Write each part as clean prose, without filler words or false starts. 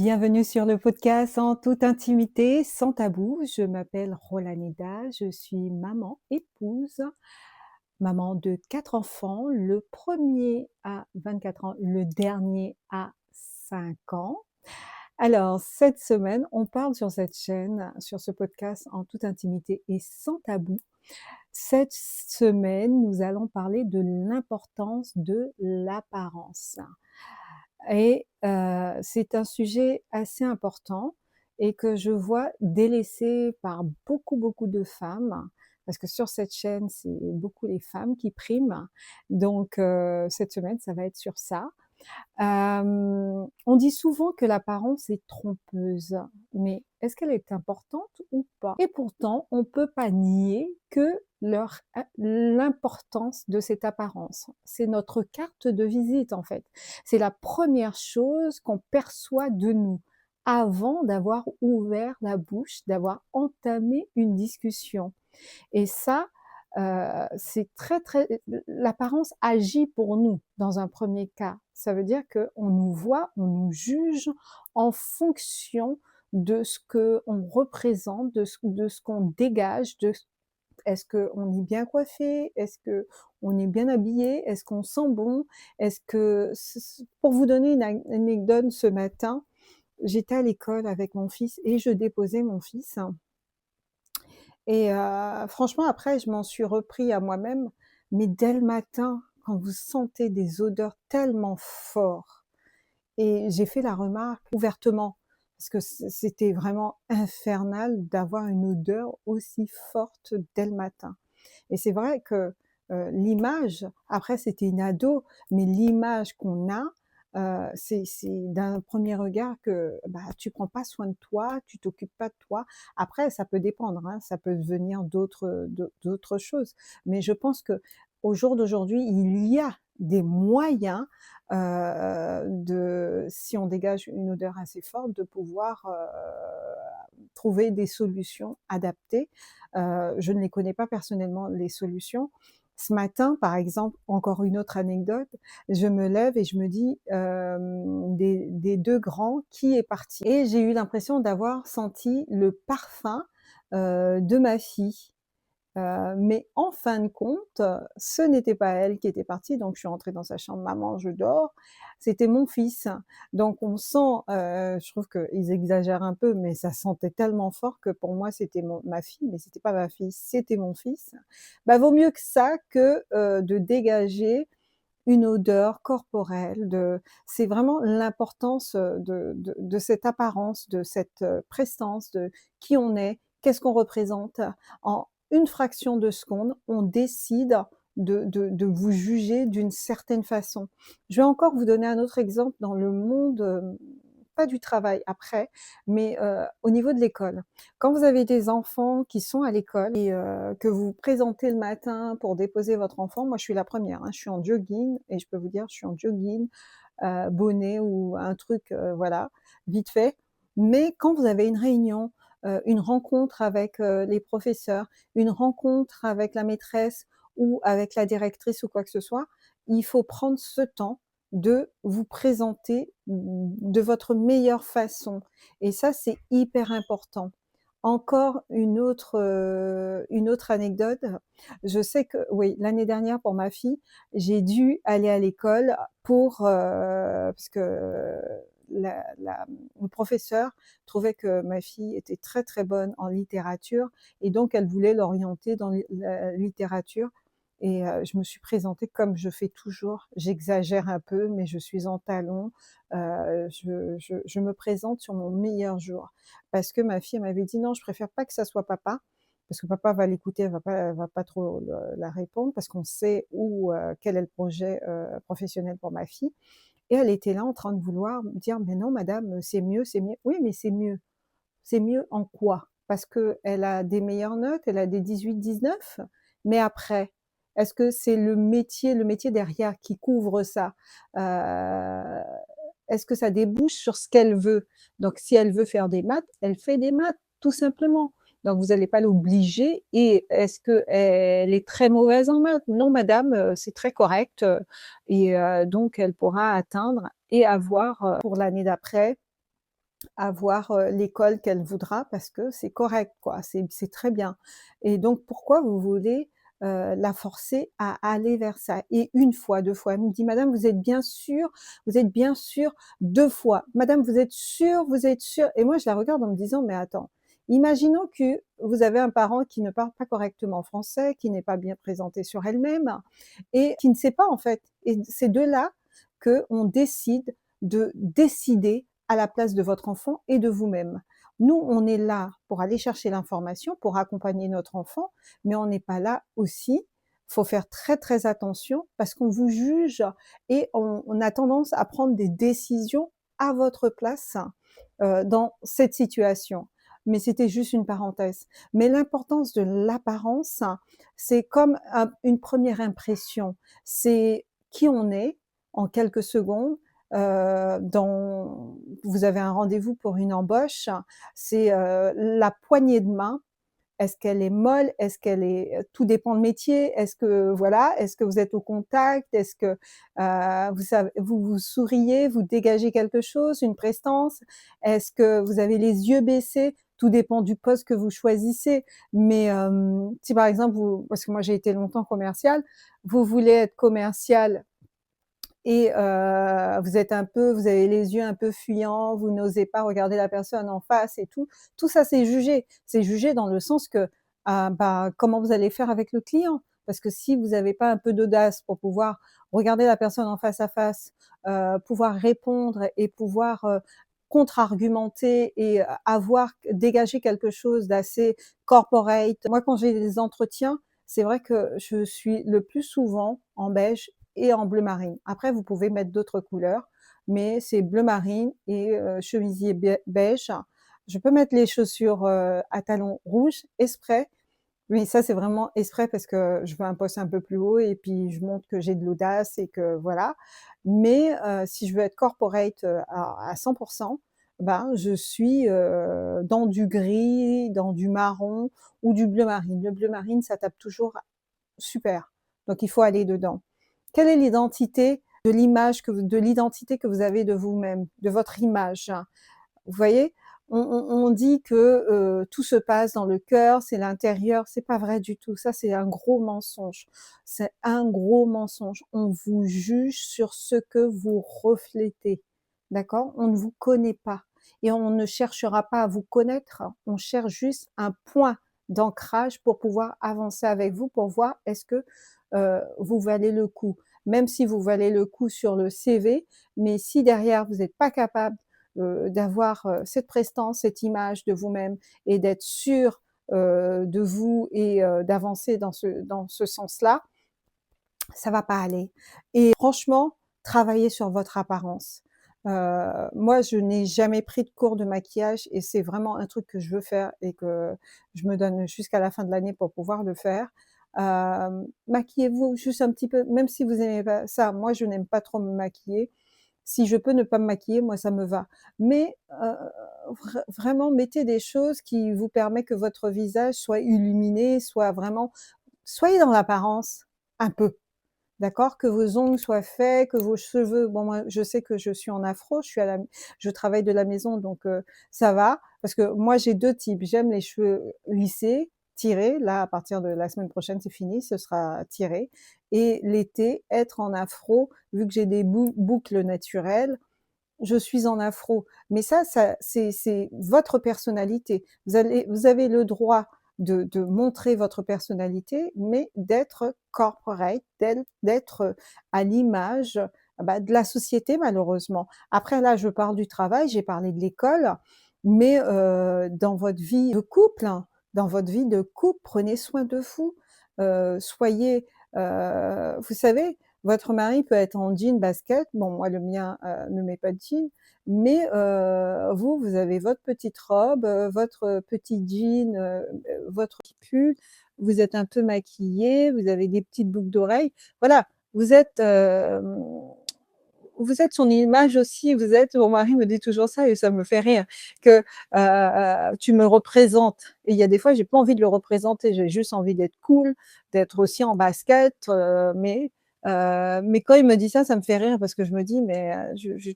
Bienvenue sur le podcast En toute intimité, sans tabou. Je m'appelle Rolaneda, je suis maman, épouse, maman de 4 enfants. Le premier a 24 ans, le dernier a 5 ans. Alors, cette semaine, on parle sur cette chaîne, sur ce podcast En toute intimité et sans tabou. Cette semaine, nous allons parler de l'importance de l'apparence. Et c'est un sujet assez important et que je vois délaissé par beaucoup, beaucoup de femmes, parce que sur cette chaîne, c'est beaucoup les femmes qui priment. Donc cette semaine, ça va être sur ça. On dit souvent que l'apparence est trompeuse, mais est-ce qu'elle est importante ou pas? Et pourtant, on peut pas nier que l'importance de cette apparence. C'est notre carte de visite, en fait. C'est la première chose qu'on perçoit de nous avant d'avoir ouvert la bouche, d'avoir entamé une discussion. Et ça, c'est très, très l'apparence agit pour nous dans un premier cas. Ça veut dire qu'on nous voit, on nous juge en fonction de ce qu'on représente, de ce qu'on dégage, est-ce qu'on est bien coiffé? Est-ce qu'on est bien habillé? Est-ce qu'on sent bon? Est-ce que pour vous donner une anecdote, ce matin, j'étais à l'école avec mon fils et je déposais mon fils et franchement après je m'en suis repris à moi-même, mais dès le matin, quand vous sentez des odeurs tellement fortes et j'ai fait la remarque ouvertement, parce que c'était vraiment infernal d'avoir une odeur aussi forte dès le matin. Et c'est vrai que, l'image après c'était une ado, mais l'image qu'on a, c'est d'un premier regard que, bah, tu prends pas soin de toi, tu t'occupes pas de toi. Après ça peut dépendre, hein, ça peut venir d'autres choses. Mais je pense qu'au jour d'aujourd'hui, il y a des moyens, de si on dégage une odeur assez forte, de pouvoir, trouver des solutions adaptées. Je ne les connais pas personnellement, les solutions. Ce matin, par exemple, encore une autre anecdote, je me lève et je me dis, des 2 grands, qui est parti? Et j'ai eu l'impression d'avoir senti le parfum, de ma fille. Mais en fin de compte, ce n'était pas elle qui était partie, donc je suis rentrée dans sa chambre: «Maman, je dors». C'était mon fils. Donc on sent, je trouve qu'ils exagèrent un peu, mais ça sentait tellement fort que pour moi c'était ma fille, mais c'était pas ma fille, c'était mon fils. Bah, vaut mieux que ça que, de dégager une odeur corporelle, c'est vraiment l'importance, de cette apparence, de cette, prestance, de qui on est, qu'est-ce qu'on représente. En une fraction de seconde, on décide de vous juger d'une certaine façon. Je vais encore vous donner un autre exemple dans le monde, pas du travail après, mais au niveau de l'école. Quand vous avez des enfants qui sont à l'école et que vous vous présentez le matin pour déposer votre enfant, moi je suis la première, hein, je suis en jogging et je peux vous dire, je suis en jogging, bonnet ou un truc, voilà, vite fait. Mais quand vous avez une réunion, une rencontre avec, les professeurs, une rencontre avec la maîtresse ou avec la directrice ou quoi que ce soit, il faut prendre ce temps de vous présenter de votre meilleure façon et ça, c'est hyper important. Encore une autre anecdote, je sais que oui, l'année dernière pour ma fille, j'ai dû aller à l'école pour, parce que le professeur trouvait que ma fille était très, très bonne en littérature et donc elle voulait l'orienter dans la littérature et je me suis présentée comme je fais toujours. J'exagère un peu, mais je suis en talons, je me présente sur mon meilleur jour. Parce que ma fille, elle m'avait dit: «Non, je préfère pas que ça soit papa, parce que papa va l'écouter, elle va pas trop le la répondre parce qu'on sait où, quel est le projet, professionnel pour ma fille» et elle était là en train de vouloir me dire: «Mais non madame, c'est mieux, c'est mieux». Oui, mais c'est mieux. C'est mieux en quoi? Parce qu'elle a des meilleures notes, elle a des 18-19, mais après, est-ce que c'est le métier derrière qui couvre ça? Heu, Est-ce que ça débouche sur ce qu'elle veut? Donc si elle veut faire des maths, elle fait des maths, tout simplement. Donc vous allez pas l'obliger et est-ce qu'elle est très mauvaise en maths? Non madame, c'est très correct, et donc elle pourra atteindre et avoir, pour l'année d'après avoir, l'école qu'elle voudra parce que c'est correct quoi, c'est très bien et donc pourquoi vous voulez, la forcer à aller vers ça? Et une fois, 2 fois, elle me dit: «Madame, vous êtes bien sûre? Vous êtes bien sûre?» 2 fois: «Madame, vous êtes sûre? Vous êtes sûre?» Et moi je la regarde en me disant: «Mais attends, imaginons que vous avez un parent qui ne parle pas correctement français, qui n'est pas bien présenté sur elle-même et qui ne sait pas en fait et c'est de là qu'on décide de décider à la place de votre enfant et de vous-même. Nous, on est là pour aller chercher l'information, pour accompagner notre enfant, mais on n'est pas là aussi. Faut faire très très attention parce qu'on vous juge et on a tendance à prendre des décisions à votre place dans cette situation. Mais c'était juste une parenthèse. Mais l'importance de l'apparence, c'est comme une première impression. C'est qui on est en quelques secondes. Dans, vous avez un rendez-vous pour une embauche, c'est la poignée de main. Est-ce qu'elle est molle? Est-ce qu'elle est tout dépend le métier. Est-ce que voilà, est-ce que vous êtes au contact? Est-ce que vous souriez, vous dégagez quelque chose, une prestance? Est-ce que vous avez les yeux baissés? Tout dépend du poste que vous choisissez. Mais si par exemple vous, parce que moi j'ai été longtemps commercial, vous voulez être commercial et vous avez les yeux un peu fuyants, vous n'osez pas regarder la personne en face et tout. Tout ça, c'est jugé. C'est jugé dans le sens que, bah, comment vous allez faire avec le client? Parce que si vous n'avez pas un peu d'audace pour pouvoir regarder la personne en face à face, pouvoir répondre et pouvoir, contre-argumenter et avoir dégagé quelque chose d'assez corporate. Moi, quand j'ai des entretiens, c'est vrai que je suis le plus souvent en beige et en bleu marine. Après, vous pouvez mettre d'autres couleurs, mais c'est bleu marine et chemisier beige. Je peux mettre les chaussures à talons rouges exprès, mais ça c'est vraiment exprès parce que je veux un poste un peu plus haut et puis je montre que j'ai de l'audace et que voilà. Mais si je veux être corporate à 100%, ben je suis dans du gris, dans du marron ou du bleu marine. Le bleu marine, ça tape toujours super. Donc il faut aller dedans. Quelle est l'identité de l'image de l'identité que vous avez de vous-même, de votre image? Vous voyez? On dit que tout se passe dans le cœur, c'est l'intérieur, c'est pas vrai du tout. Ça, c'est un gros mensonge. C'est un gros mensonge. On vous juge sur ce que vous reflétez. D'accord? On ne vous connaît pas et on ne cherchera pas à vous connaître. On cherche juste un point d'ancrage pour pouvoir avancer avec vous, pour voir est-ce que vous valez le coup. Même si vous valez le coup sur le CV, mais si derrière vous n'êtes pas capable d'avoir cette prestance, cette image de vous-même et d'être sûr de vous et d'avancer dans ce sens-là, ça va pas aller. Et franchement, travaillez sur votre apparence. Moi, je n'ai jamais pris de cours de maquillage et c'est vraiment un truc que je veux faire et que je me donne jusqu'à la fin de l'année pour pouvoir le faire. Maquillez-vous juste un petit peu, même si vous aimez pas ça. Moi, je n'aime pas trop me maquiller. Si je peux ne pas me maquiller, moi ça me va. Mais vraiment mettez des choses qui vous permettent que votre visage soit illuminé, soit vraiment soyez dans l'apparence, un peu. D'accord? Que vos ongles soient faits, que vos cheveux, bon moi je sais que je suis en afro, je travaille de la maison donc ça va. Parce que moi j'ai 2 types, j'aime les cheveux lissés, tirés, là à partir de la semaine prochaine c'est fini, ce sera tiré et l'été être en afro, vu que j'ai des boucles naturelles, je suis en afro. Mais ça c'est votre personnalité. Vous avez le droit de montrer votre personnalité, mais d'être corporate, d'être à l'image, bah, de la société malheureusement. Après là, je parle du travail, j'ai parlé de l'école, mais dans votre vie de couple, hein, dans votre vie de couple, prenez soin de vous. Soyez, vous savez, votre mari peut être en jean basket, bon moi le mien, ne met pas de jean, mais vous, vous avez votre petite robe, votre petit jean, votre petit pull, vous êtes un peu maquillé, vous avez des petites boucles d'oreilles. Voilà, vous êtes, vous êtes son image aussi, vous êtes mon mari me dit toujours ça et ça me fait rire, que, «Tu me représentes» et il y a des fois, j'ai pas envie de le représenter, j'ai juste envie d'être cool, d'être aussi en basket, mais Mais quand il me dit ça me fait rire parce que je me dis: «Mais,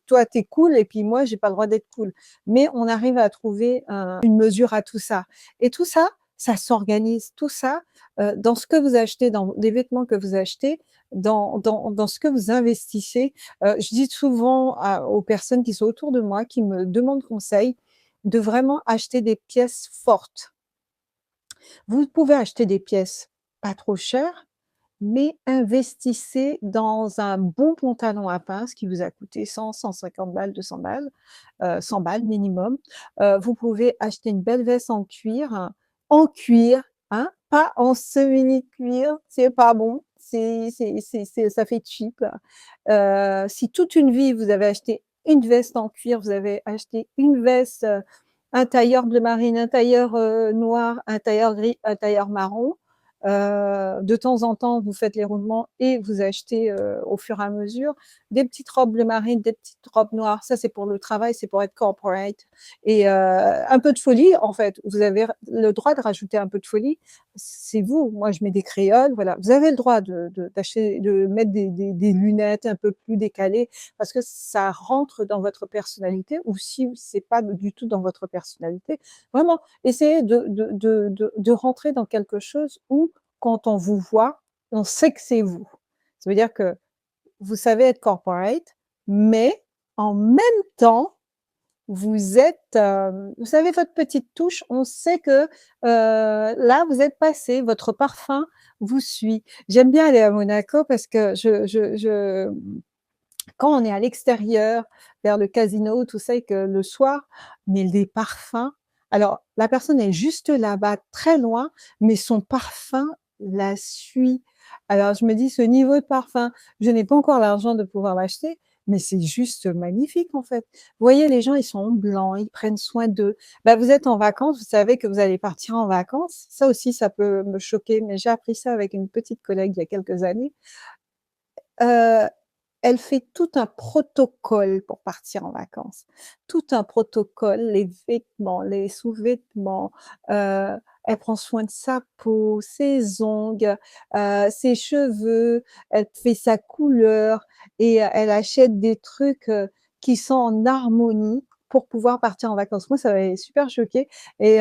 toi, tu es cool et puis moi, j'ai pas le droit d'être cool». Mais on arrive à trouver une mesure à tout ça et tout ça, ça s'organise. Tout ça, dans ce que vous achetez, dans les vêtements que vous achetez, dans ce que vous investissez. Je dis souvent aux personnes qui sont autour de moi, qui me demandent conseil, de vraiment acheter des pièces fortes. Vous pouvez acheter des pièces pas trop chères, mais investissez dans un bon pantalon à pince qui vous a coûté 100-150 balles, 200 balles, 100 balles minimum. Vous pouvez acheter une belle veste en cuir, hein, pas en semi-cuir, c'est pas bon, ça fait cheap. Si toute une vie vous avez acheté une veste en cuir, vous avez acheté une veste, un tailleur bleu marine, un tailleur, noir, un tailleur gris, un tailleur marron. De temps en temps, vous faites les roulements et vous achetez, au fur et à mesure des petites robes bleu marine, des petites robes noires. Ça, c'est pour le travail, c'est pour être corporate et un peu de folie, en fait. Vous avez le droit de rajouter un peu de folie. C'est vous. Moi, je mets des créoles, voilà. Vous avez le droit d'acheter, de mettre des lunettes un peu plus décalées parce que ça rentre dans votre personnalité ou si c'est pas du tout dans votre personnalité, vraiment, essayez de rentrer dans quelque chose où, quand on vous voit, on sait que c'est vous. Ça veut dire que vous savez être corporate, mais en même temps, vous êtes, vous savez votre petite touche, on sait que, là, vous êtes passé, votre parfum vous suit. J'aime bien aller à Monaco parce que quand on est à l'extérieur, vers le casino, tout ça, et que le soir, mais les parfums, alors la personne est juste là-bas, très loin, mais son parfum la suit. Alors je me dis: «Ce niveau de parfum, je n'ai pas encore l'argent de pouvoir l'acheter, mais c'est juste magnifique, en fait». Vous voyez, les gens, ils sont en blanc, ils prennent soin d'eux. Bah, vous êtes en vacances, vous savez que vous allez partir en vacances. Ça aussi, ça peut me choquer, mais j'ai appris ça avec une petite collègue il y a quelques années. Heu, Elle fait tout un protocole pour partir en vacances. Tout un protocole, les vêtements, les sous-vêtements, elle prend soin de sa peau, ses ongles, ses cheveux, elle fait sa couleur et elle achète des trucs, qui sont en harmonie pour pouvoir partir en vacances. Moi, ça m'avait super choquée et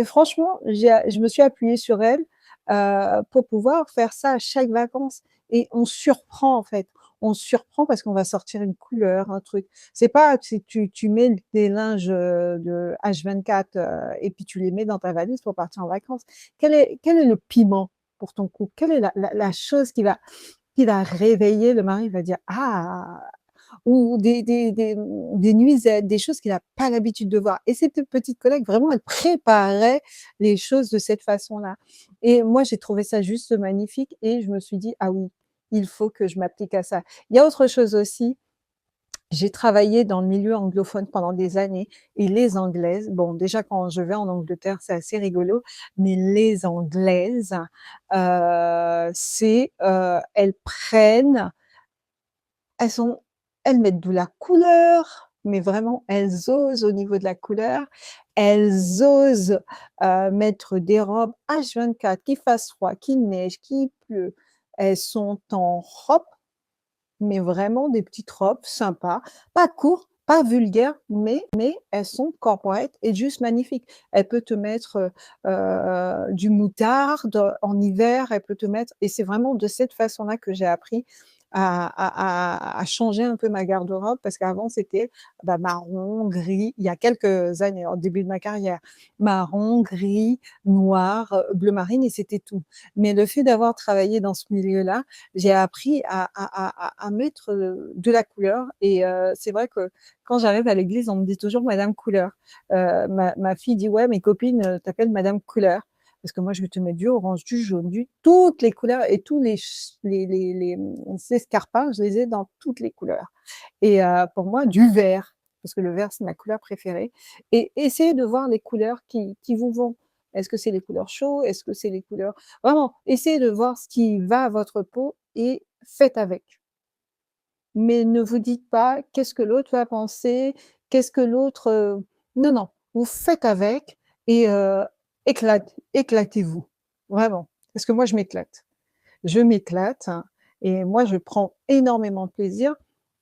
franchement, je me suis appuyée sur elle, pour pouvoir faire ça à chaque vacances et on surprend, en fait. On se surprend parce qu'on va sortir une couleur, un truc. C'est pas si tu mets des linges, de H24, et puis tu les mets dans ta valise pour partir en vacances. Quel est le piment pour ton couple? Quelle est la chose qui va réveiller le mari? Il va dire: «Ah!» ou des nuisettes, des choses qu'il a pas l'habitude de voir et cette petite collègue, vraiment, elle préparait les choses de cette façon-là et moi, j'ai trouvé ça juste magnifique et je me suis dit: «Ah oui, il faut que je m'applique à ça». Il y a autre chose aussi, j'ai travaillé dans le milieu anglophone pendant des années et les Anglaises, bon, déjà quand je vais en Angleterre, c'est assez rigolo, mais les Anglaises, elles prennent, elles sont elles mettent de la couleur, mais vraiment elles osent au niveau de la couleur. Elles osent, mettre des robes H24, qu'il fasse froid, qu'il neige, qu'il pleut. Elles sont en robe, mais vraiment des petites robes sympas, pas courtes, pas vulgaires, mais elles sont corporate et juste magnifiques. Elle peut te mettre, du moutarde en hiver, elle peut te mettre et c'est vraiment de cette façon-là que j'ai appris à changer un peu ma garde-robe parce qu'avant c'était, bah, marron, gris, il y a quelques années, au début de ma carrière, marron, gris, noir, bleu marine et c'était tout. Mais le fait d'avoir travaillé dans ce milieu-là, j'ai appris à mettre, de la couleur et c'est vrai que quand j'arrive à l'église, on me dit toujours madame couleur. Ma fille dit: «Ouais, mes copines, t'appellent madame couleur». Parce que moi, je vais te mettre du orange, du jaune, du toutes les couleurs et tous les escarpins, je les ai dans toutes les couleurs et pour moi, du vert, parce que le vert, c'est ma couleur préférée et essayez de voir les couleurs qui vous vont. Est-ce que c'est les couleurs chaudes? Est-ce que c'est les couleurs vraiment, essayez de voir ce qui va à votre peau et faites avec. Mais ne vous dites pas: «Qu'est-ce que l'autre va penser? Qu'est-ce que l'autre, non, non, vous faites avec et éclatez-vous, vraiment. Parce que moi je m'éclate. Je m'éclate hein, et moi, je prends énormément de plaisir,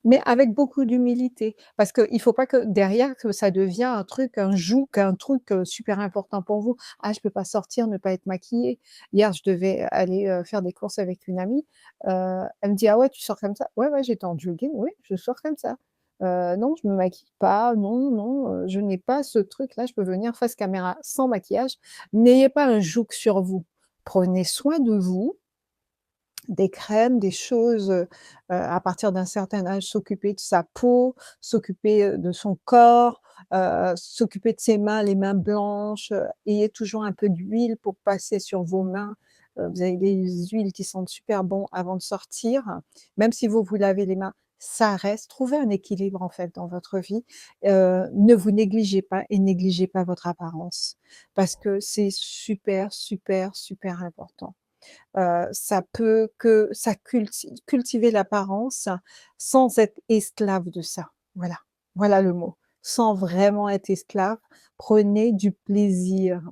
mais avec beaucoup d'humilité. Parce qu'il faut pas que derrière, que ça devient un truc, un joug, un truc, super important pour vous. «Ah, je peux pas sortir, ne pas être maquillée». Hier, je devais aller, faire des courses avec une amie, elle me dit: «Ah ouais, tu sors comme ça?» «Ouais, ouais, j'étais en jogging, oui, je sors comme ça. Non, je me maquille pas, non, non, je n'ai pas ce truc-là, je peux venir face caméra sans maquillage». N'ayez pas un joug sur vous. Prenez soin de vous, des crèmes, des choses, à partir d'un certain âge, s'occuper de sa peau, s'occuper, de son corps, s'occuper de ses mains, les mains blanches, ayez toujours un peu d'huile pour passer sur vos mains. Vous avez des huiles qui sentent super bon avant de sortir. Même si vous vous lavez les mains, ça reste. Trouvez un équilibre, en fait, dans votre vie. Ne vous négligez pas et négligez pas votre apparence parce que c'est super, super, super important. Ça peut que ça cultiver l'apparence sans être esclave de ça. Voilà, voilà le mot. Sans vraiment être esclave, prenez du plaisir.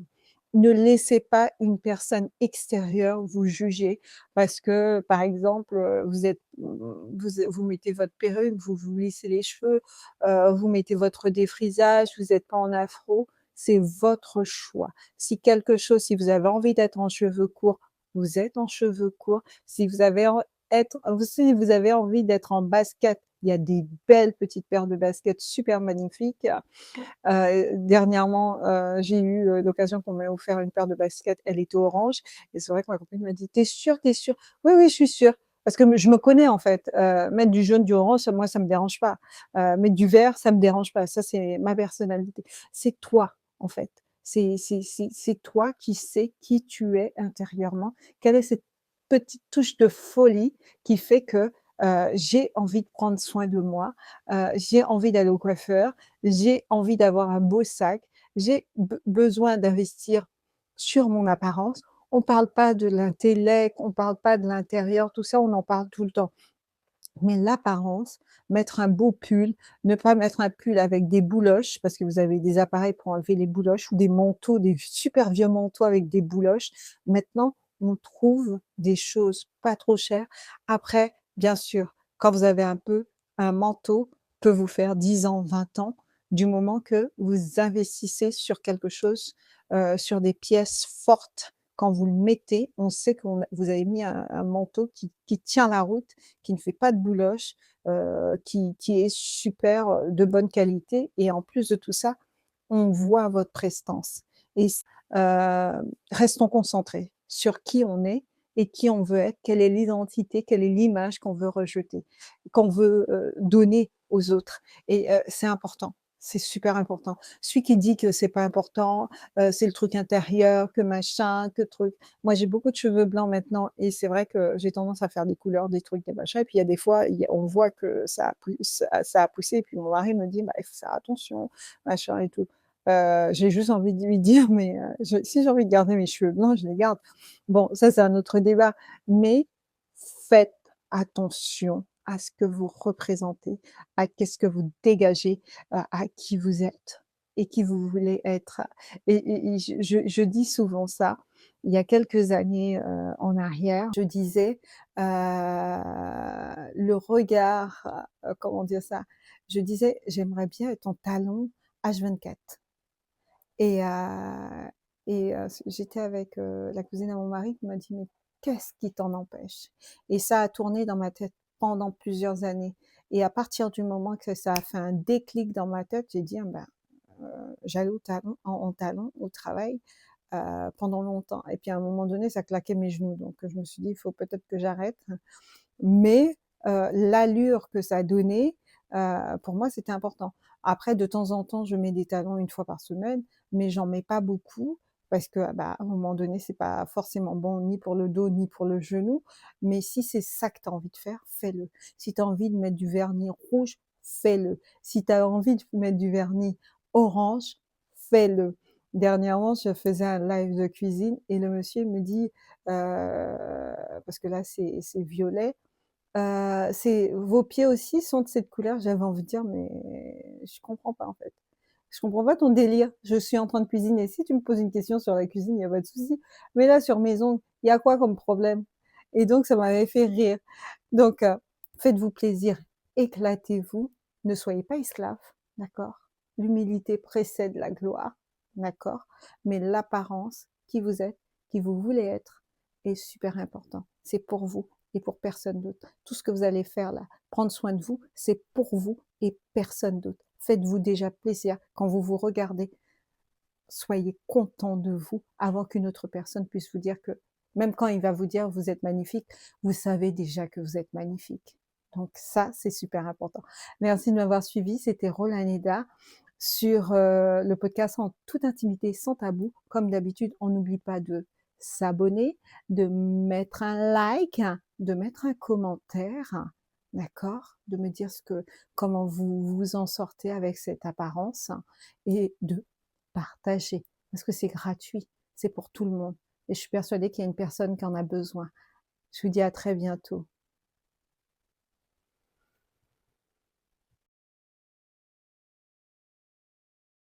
Ne laissez pas une personne extérieure vous juger parce que, par exemple, vous mettez votre perruque, vous vous lissez les cheveux, vous mettez votre défrisage, vous êtes pas en afro, c'est votre choix. Si vous avez envie d'être en cheveux courts, vous êtes en cheveux courts. Si vous avez envie d'être en basket, il y a des belles petites paires de baskets super magnifiques. Dernièrement, j'ai eu, l'occasion qu'on m'ait offert une paire de baskets, elle était orange et c'est vrai que ma copine m'a dit: «Tu es sûre, tu es sûre?» «Oui, oui, je suis sûre». Parce que je me connais en fait, mettre du jaune, du orange, moi ça me dérange pas. Mettre du vert, ça me dérange pas. Ça, c'est ma personnalité. C'est toi, en fait. C'est toi qui sais qui tu es intérieurement. Quelle est cette petite touche de folie qui fait que, j'ai envie de prendre soin de moi, j'ai envie d'aller au coiffeur, j'ai envie d'avoir un beau sac, j'ai besoin d'investir sur mon apparence. On parle pas de l'intellect, on parle pas de l'intérieur, tout ça, on en parle tout le temps. Mais l'apparence, mettre un beau pull, ne pas mettre un pull avec des bouloches, parce que vous avez des appareils pour enlever les bouloches ou des manteaux, des super vieux manteaux avec des bouloches. Maintenant, on trouve des choses pas trop chères. Après, bien sûr, quand vous avez un manteau peut vous faire 10 ans, 20 ans, du moment que vous investissez sur quelque chose, sur des pièces fortes. Quand vous le mettez, on sait que vous avez mis un manteau qui tient la route, qui ne fait pas de bouloches, qui est super, de bonne qualité et en plus de tout ça, on voit votre prestance et restons concentrés sur qui on est et qui on veut être, quelle est l'identité, quelle est l'image qu'on veut rejeter, qu'on veut, donner aux autres et c'est important, c'est super important. Celui qui dit que c'est pas important, c'est le truc intérieur, que machin, que truc. Moi, j'ai beaucoup de cheveux blancs maintenant et c'est vrai que j'ai tendance à faire des couleurs, des trucs, des machins et puis il y a des fois, on voit que ça a poussé et puis mon mari me dit: «Bah, il faut faire attention, machin et tout». J'ai juste envie de lui dire: «Mais si j'ai envie de garder mes cheveux blancs, je les garde». Bon, ça, c'est un autre débat, mais faites attention à ce que vous représentez, à qu'est-ce que vous dégagez, à qui vous êtes et qui vous voulez être et je dis souvent ça. Il y a quelques années, en arrière, je disais, le regard, comment dire ça? Je disais: «J'aimerais bien être en talons H24». Et j'étais avec, la cousine à mon mari qui m'a dit: «Mais qu'est-ce qui t'en empêche?» Et ça a tourné dans ma tête pendant plusieurs années et à partir du moment que ça a fait un déclic dans ma tête, j'ai dit: «Ah ben, j'allais au talon en talons au travail, pendant longtemps et puis à un moment donné, ça claquait mes genoux donc je me suis dit: «Il faut peut-être que j'arrête». Mais l'allure que ça donnait, pour moi, c'était important. Après, de temps en temps, je mets des talons une fois par semaine, mais j'en mets pas beaucoup parce que, bah, à un moment donné, c'est pas forcément bon ni pour le dos, ni pour le genou. Mais si c'est ça que tu as envie de faire, fais-le. Si tu as envie de mettre du vernis rouge, fais-le. Si tu as envie de mettre du vernis orange, fais-le. Dernièrement, je faisais un live de cuisine et le monsieur me dit, parce que là, c'est violet, c'est «Vos pieds aussi sont de cette couleur?» J'avais envie de dire: «Mais je comprends pas, en fait. Je comprends pas ton délire. Je suis en train de cuisiner. Si tu me poses une question sur la cuisine, il y a pas de souci. Mais là, sur mes ongles, il y a quoi comme problème?» et donc ça m'avait fait rire. Donc faites-vous plaisir, éclatez-vous, ne soyez pas esclaves, d'accord? L'humilité précède la gloire, d'accord? Mais l'apparence, qui vous êtes, qui vous voulez être, est super important. C'est pour vous et pour personne d'autre. Tout ce que vous allez faire là, prendre soin de vous, c'est pour vous et personne d'autre. Faites-vous déjà plaisir quand vous vous regardez. Soyez content de vous avant qu'une autre personne puisse vous dire que, même quand il va vous dire: «Vous êtes magnifique», vous savez déjà que vous êtes magnifique. Donc ça, c'est super important. Merci de m'avoir suivi, c'était Rolaneda sur, le podcast En toute intimité sans tabou. Comme d'habitude, on n'oublie pas de s'abonner, de mettre un like, de mettre un commentaire, d'accord? De me dire comment vous vous en sortez avec cette apparence et de partager, parce que c'est gratuit, c'est pour tout le monde et je suis persuadée qu'il y a une personne qui en a besoin. Je vous dis à très bientôt.